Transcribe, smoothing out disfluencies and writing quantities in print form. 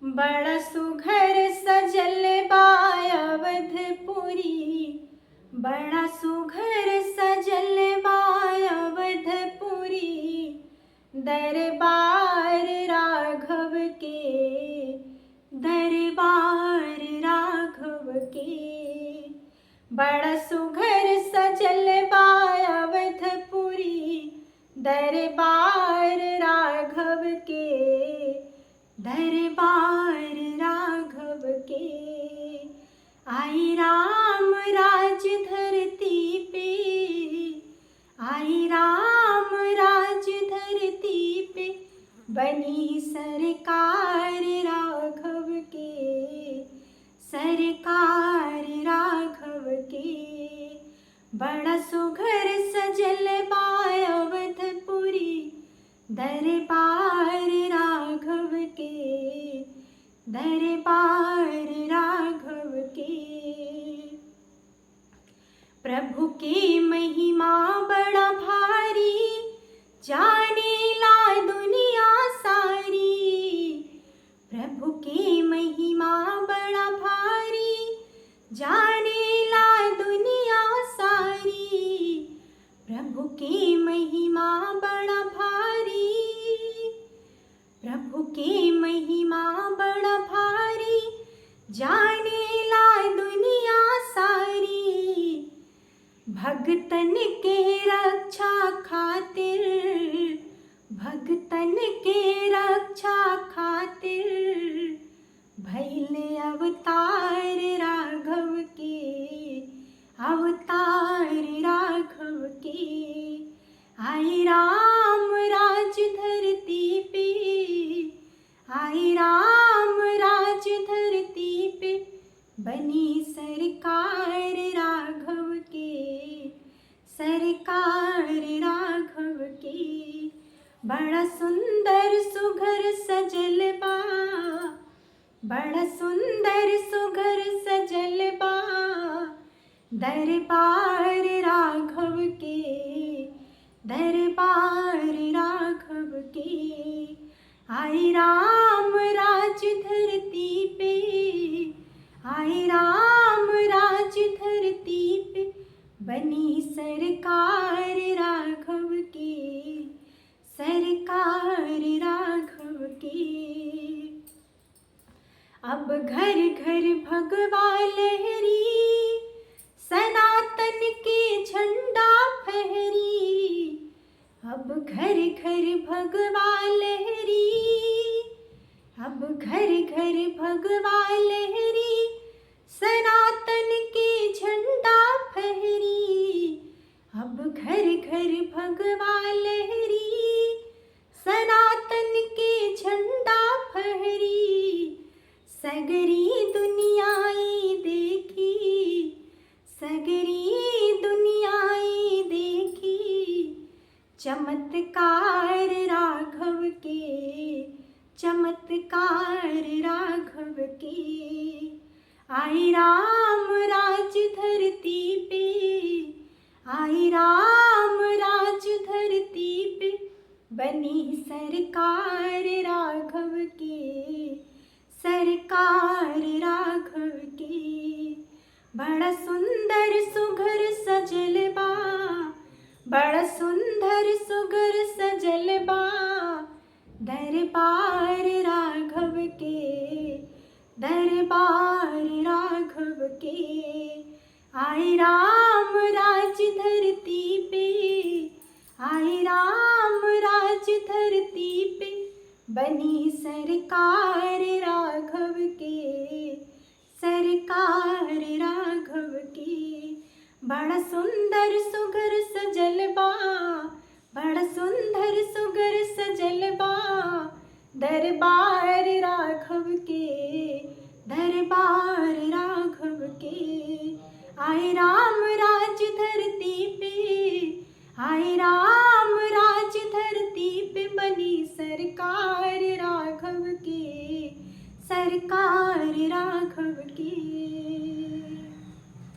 बड़ा सुघर सजल बा अवधपुरी, बड़ा सुघर सजल बा अवधपुरी। दरबार राघव के, दरबार राघव के। बड़ा सुघर सजल बा अवधपुरी, दरबार राघव के, दरबार राघव के। आई राम राज धरती पे, आई राम राज धरती पे। बनी सरकार राघव के, सरकार राघव के। बड़ा सुघर सजल बा अवधपुरी, दरबार राघव के, दरबार राघव के। प्रभु की महिमा बड़ा भारी, जानेला दुनिया सारी। प्रभु की महिमा बड़ा भारी, जानेला दुनिया सारी। प्रभु की महिमा बड़ा भारी, प्रभु की महिमा बड़ा भारी। जानेला दुनिया सारी। भगतन के रक्षा खातिर, भगतन के रक्षा खातिर। भइले अवतार राघव के, अवतार राघव के। आई राम राज धरती पे, आई राम राज धरती पे। बनी सरकार राघव के, सरकार राघव के। बड़ा सुंदर सुघर सजल बा, बड़ा सुंदर सुघर सजल बा। दरबार राघव के, दरबार राघव के। आई राम राज धरती पे, आई राम राज धरती पे। बनी सरकार राघव के, सरकार राघव के। अब घर घर भगवा लहरी, सनातन के झंडा फहरी। अब घर घर भगवा लहरी, अब घर घर भगवा लहरी। सनातन के झंडा फहरी। अब घर घर भगवा लहरी, सनातन के झंडा फहरी। सगरी दुनियाई देखी, सगरी दुनियाई देखी। चमत्कार राघव के, चमत्कार राघव के। आई राम राज धरती पे, आई राम राज धरती पे। बनी सरकार राघव के, सरकार राघव के। बड़ा सुंदर सुघर सजल बा, बड़ा सुंदर सुघर सजल बा। दरबार राघव के, दरबार राघव के। आई राम राज धरती पे, आई राम राज धरती पे। बनी सरकार राघव के, सरकार राघव के। बड़ा सुंदर सुघर सजल बा, बड़ा सुंदर सुघर सजल बा। दरबार राघव के, दरबार राघव के। आई राम राज धरती पे, आई राम